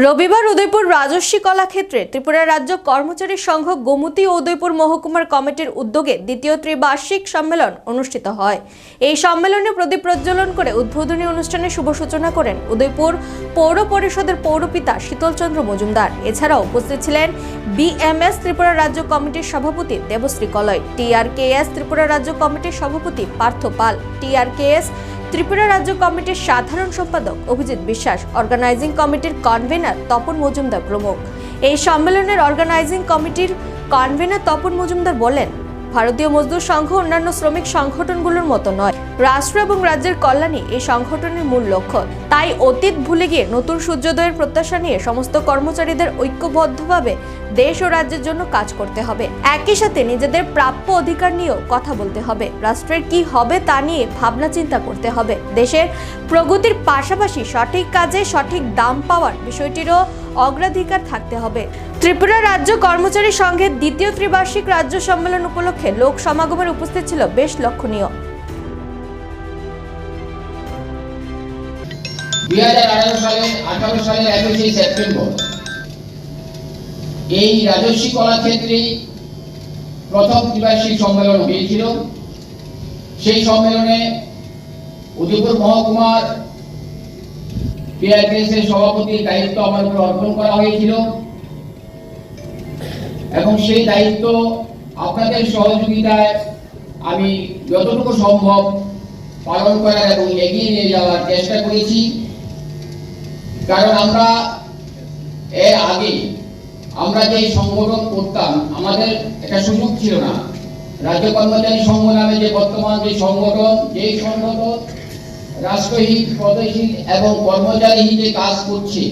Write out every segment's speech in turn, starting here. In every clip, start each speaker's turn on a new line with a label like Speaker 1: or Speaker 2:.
Speaker 1: রবিবার উদয়পুর রাজস্বী কলাক্ষেত্রে ত্রিপুরা রাজ্য কর্মচারী সংঘ গোমতী ও উদয়পুর মহকুমার কমিটির উদ্যোগে দ্বিতীয় ত্রিবার্ষিক সম্মেলন অনুষ্ঠিত হয়। এই সম্মেলনে প্রদীপ প্রজ্বলন করে উদ্বোধনী অনুষ্ঠানে শুভ সূচনা করেন উদয়পুর পৌর পরিষদের পৌরপিতা শীতল চন্দ্র মজুমদার। এছাড়াও উপস্থিত ছিলেন বিএমএস ত্রিপুরা রাজ্য কমিটির সভাপতি দেবশ্রী কলয়, টিআরকেএস ত্রিপুরা রাজ্য কমিটির সভাপতি পার্থ পাল, টিআরকেএস ত্রিপুরা রাজ্য কমিটির সাধারণ সম্পাদক অভিজিৎ বিশ্বাস, অর্গানাইজিং কমিটির কনভেনার তপন মজুমদার প্রমুখ। এই সম্মেলনের অর্গানাইজিং কমিটির কনভেনার তপন মজুমদার বলেন, ভারতীয় মজদুর সংঘ অন্যান্য শ্রমিক সংগঠনগুলোর মতো নয়, রাষ্ট্র এবং রাজ্যের কল্যাণই এই সংগঠনের মূল লক্ষ্য। তাই অতীত ভুলে গিয়ে নতুন সূর্যোদয়ের প্রত্যাশা নিয়ে সমস্ত কর্মচারীদের ঐক্যবদ্ধভাবে দেশ ও রাজ্যের জন্য কাজ করতে হবে। একই সাথে নিজেদের প্রাপ্য অধিকার নিয়েও কথা বলতে হবে। রাষ্ট্রের কি হবে তা নিয়ে ভাবনা চিন্তা করতে হবে। দেশের প্রগতির পাশাপাশি সঠিক কাজে সঠিক দাম পাওয়ার বিষয়টিরও অগ্রাধিকার থাকতে হবে। ত্রিপুরা রাজ্য কর্মচারী সংঘের দ্বিতীয় ত্রিবার্ষিক রাজ্য সম্মেলন উপলক্ষে লোক সমাগমের উপস্থিত ছিল বেশ লক্ষণীয়।
Speaker 2: 2018 সালের 21 সেপ্টেম্বর এই রাজস্বী কলাক্ষেত্রে প্রথম ত্রিবার্ষিক সম্মেলন হয়েছিল। সেই সম্মেলনে উদয়পুর মহকুমার টিআরকেএস এর সভাপতির দায়িত্ব আমার উপর অর্পণ করা হয়েছিল এবং সেই দায়িত্ব আপনাদের সহযোগিতায় আমি যতটুকু সম্ভব পালন করার এবং এগিয়ে নিয়ে যাওয়ার চেষ্টা করেছি। কারণ আমরা এর আগে আমরা যে সংগঠন করতাম, আমাদের একটা সুযোগ ছিল না। রাজ্য কর্মচারী সংঘ নামে যে বর্তমান যে সংগঠন রাষ্ট্রহিত, প্রদেশহিত এবং কর্মচারী হিতে কাজ করছে,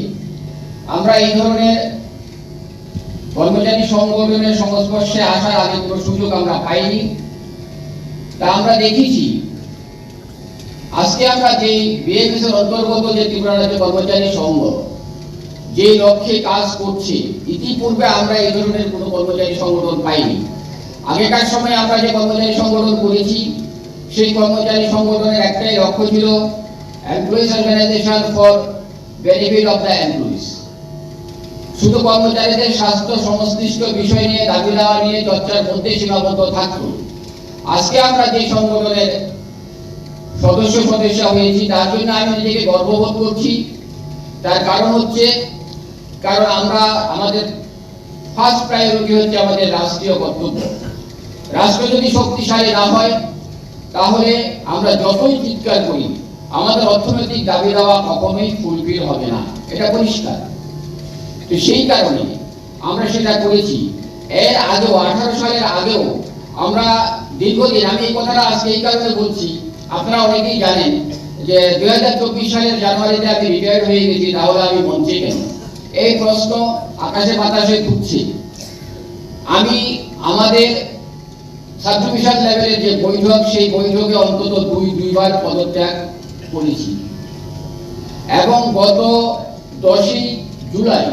Speaker 2: আমরা এই ধরনের কর্মচারী সংগঠনের সংস্পর্শে আসার আগে কোনো সুযোগ আমরা পাইনি। তা আমরা দেখেছি আজকে আমরা যে বিএমএস এর অন্তর্গত যে ত্রিপুরা রাজ্য কর্মচারী সংঘ যে লক্ষ্যে কাজ করছে, ইতিপূর্বে আমরা এই ধরনের কোনো কর্মচারী সংগঠন পাইনি। আগেকার সময় আমরা যে কর্মচারী সংগঠন করেছি, সেই কর্মচারী সংগঠনের একটাই লক্ষ্য ছিল employees organisation for benefit of the employees. শুধু কর্মচারীদের স্বাস্থ্য সংশ্লিষ্ট বিষয় নিয়ে দাবি দেওয়া নিয়ে চর্চার মধ্যে সীমাবদ্ধ থাকত। আজকে আমরা যে সংগঠনের সদস্য হয়েছি, তার জন্য আমি নিজেকে গর্ববোধ করছি। তার কারণ হচ্ছে আমরা আমাদের ফার্স্ট প্রায়োরিটি হচ্ছে আমাদের রাষ্ট্রীয় কর্তব্য। রাষ্ট্র যদি শক্তিশালী না হয়, তাহলে আমরা যতই চিৎকার করি আমাদের অর্থনৈতিক দাবি দেওয়া কখনোই ফুলফিল হবে না, এটা পরিষ্কার। তো সেই কারণে আমরা সেটা করেছি। এর আগেও 18 সালের আগেও আমরা দীর্ঘদিন, আমি এই কথাটা আজকে এই কারণে বলছি, আপনারা অনেকেই জানেন যে 2024 সালের জানুয়ারিতে আমি রিটায়ার্ড হয়ে গেছি, তাহলে আমি মঞ্চে কেন? এই প্রশ্ন আকাশে বাতাসে ঘুরছে। আমি আমাদের সাব ডিভিশন লেভেলের যে বৈঠক, সেই বৈঠকে অন্তত দুইবার পদত্যাগ করেছি এবং গত 10ই জুলাই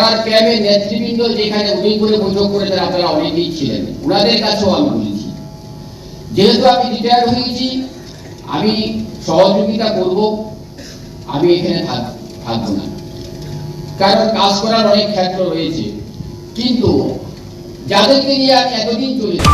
Speaker 2: RRPM নেতৃবৃন্দ যেখানে উদয়পুরে বৈঠক করেছেন, আপনারা অনেকেই ছিলেন, ওনাদের কাছেও আমি বলেছি যেহেতু আমি রিটায়ার্ড হয়েছি, আমি সহযোগিতা করব, আমি এখানে থাকবো না। কারণ কাজ করার অনেক ক্ষেত্র রয়েছে, কিন্তু যাদেরকে নিয়ে আমি এতদিন চলেছি